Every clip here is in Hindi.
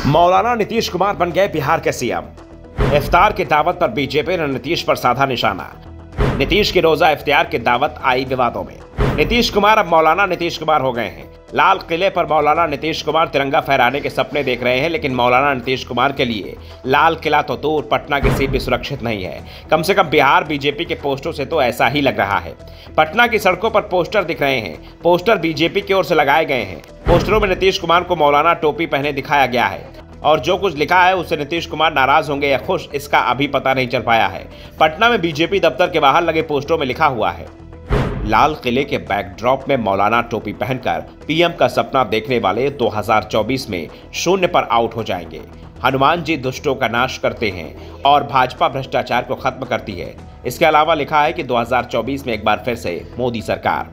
मौलाना नीतीश कुमार बन गए बिहार के सीएम। इफ्तार की दावत पर बीजेपी ने नीतीश पर साधा निशाना। नीतीश की रोजा इफ्तार की दावत आई विवादों में। नीतीश कुमार अब मौलाना नीतीश कुमार हो गए हैं। लाल किले पर मौलाना नीतीश कुमार तिरंगा फहराने के सपने देख रहे हैं, लेकिन मौलाना नीतीश कुमार के लिए लाल किला तो दूर, पटना की सीट भी सुरक्षित नहीं है। कम से कम बिहार बीजेपी के पोस्टरों से तो ऐसा ही लग रहा है। पटना की सड़कों पर पोस्टर दिख रहे हैं। पोस्टर बीजेपी की ओर से लगाए गए हैं। पोस्टरों में नीतीश कुमार को मौलाना टोपी पहने दिखाया गया है और जो कुछ लिखा है उससे नीतीश कुमार नाराज होंगे या खुश, इसका अभी पता नहीं चल पाया है। पटना में बीजेपी दफ्तर के बाहर लगे पोस्टरों में लिखा हुआ है, लाल किले के बैकड्रॉप में मौलाना टोपी पहनकर पीएम का सपना देखने वाले 2024 में शून्य पर आउट हो जाएंगे। हनुमान जी दुष्टों का नाश करते हैं और भाजपा भ्रष्टाचार को खत्म करती है। इसके अलावा लिखा है कि 2024 में एक बार फिर से मोदी सरकार।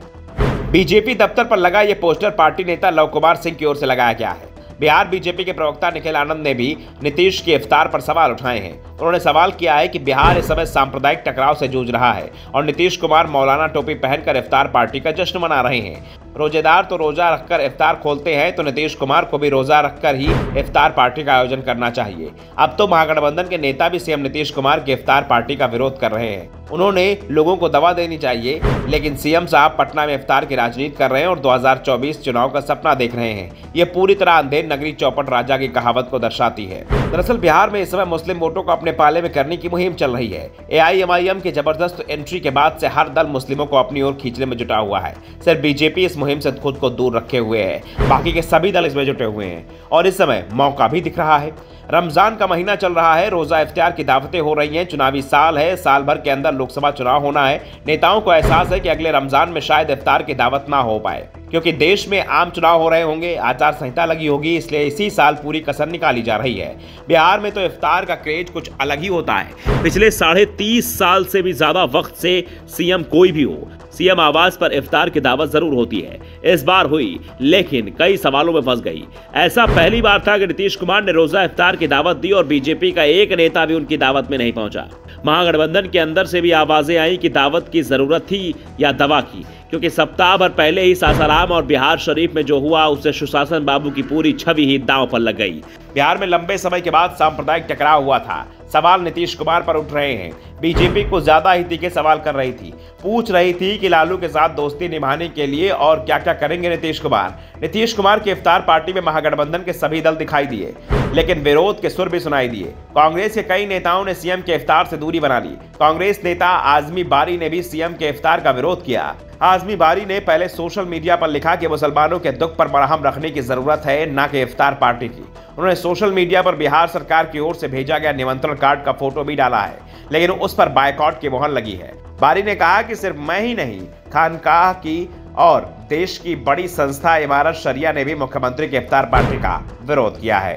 बीजेपी दफ्तर पर लगा ये पोस्टर पार्टी नेता लव कुमार सिंह की ओर से लगाया गया है। बिहार बीजेपी के प्रवक्ता निखिल आनंद ने भी नीतीश के इफ्तार पर सवाल उठाए हैं। उन्होंने सवाल किया है कि बिहार इस समय सांप्रदायिक टकराव से जूझ रहा है और नीतीश कुमार मौलाना टोपी पहनकर इफ्तार पार्टी का जश्न मना रहे हैं। रोजेदार तो रोजा रखकर इफ्तार खोलते हैं, तो नीतीश कुमार को भी रोजा रखकर ही इफ्तार पार्टी का आयोजन करना चाहिए। अब तो महागठबंधन के नेता भी सीएम नीतीश कुमार की इफ्तार पार्टी का विरोध कर रहे हैं। उन्होंने लोगों को दवा देनी चाहिए, लेकिन सीएम साहब पटना में इफ्तार की राजनीति कर रहे हैं और 2024 चुनाव का सपना देख रहे हैं। ये पूरी तरह अंधेर नगरी चौपट राजा की कहावत को दर्शाती है। दरअसल बिहार में इस समय मुस्लिम वोटों को अपने पाले में करने की मुहिम चल रही है। AIMIM की जबरदस्त एंट्री के बाद से हर दल मुस्लिमों को अपनी ओर खींचने में जुटा हुआ है। सिर्फ बीजेपी इस मुहिम से खुद को दूर रखे हुए है, बाकी के सभी दल इसमें जुटे हुए हैं और इस समय मौका भी दिख रहा है। रमजान का महीना चल रहा है, रोजा इफ्तार की दावतें हो रही हैं। चुनावी साल है, साल भर के अंदर लोकसभा चुनाव होना है। नेताओं को एहसास है कि अगले रमजान में शायद इफ्तार की दावत ना हो पाए, क्योंकि देश में आम चुनाव हो रहे होंगे, आचार संहिता लगी होगी, इसलिए इसी साल पूरी कसर निकाली जा रही है। बिहार में तो इफ्तार का क्रेज कुछ अलग ही होता है। पिछले 30.5 साल से भी ज्यादा वक्त से सीएम कोई भी हो, सीएम आवास पर इफ्तार की दावत जरूर होती है। इस बार हुई, लेकिन कई सवालों में फंस गई। ऐसा पहली बार था कि नीतीश कुमार ने रोजा इफ्तार की दावत दी और बीजेपी का एक नेता भी उनकी दावत में नहीं पहुंचा। महागठबंधन के अंदर से भी आवाजें आई कि दावत की जरूरत थी या दवा की, क्योंकि सप्ताह भर पहले ही सासाराम और बिहार शरीफ में जो हुआ उससे सुशासन बाबू की पूरी छवि ही दांव पर लग गई। बिहार में लंबे समय के बाद सांप्रदायिक टकराव हुआ था। सवाल नीतीश कुमार पर उठ रहे हैं। बीजेपी को ज्यादा ही तीखे सवाल कर रही थी, पूछ रही थी कि लालू के साथ दोस्ती निभाने के लिए और क्या क्या करेंगे नीतीश कुमार। नीतीश कुमार की इफ्तार पार्टी में महागठबंधन के सभी दल दिखाई दिए, लेकिन विरोध के सुर भी सुनाई दिए। कांग्रेस के कई नेताओं ने सीएम के इफ्तार से दूरी बना ली। कांग्रेस नेता आजमी बारी ने भी सीएम के इफ्तार का विरोध किया। आजमी बारी ने पहले सोशल मीडिया पर लिखा कि मुसलमानों के दुख पर मरहम रखने की जरूरत है, न कि इफ्तार पार्टी की। उन्होंने सोशल मीडिया पर बिहार सरकार की ओर से भेजा गया निमंत्रण कार्ड का फोटो भी डाला है, लेकिन उस पर बायकॉट की मुहर लगी है। बारी ने कहा कि सिर्फ मैं ही नहीं, खानकाह की और देश की बड़ी संस्था इमारत शरिया ने भी मुख्यमंत्री के इफ्तार पार्टी का विरोध किया है।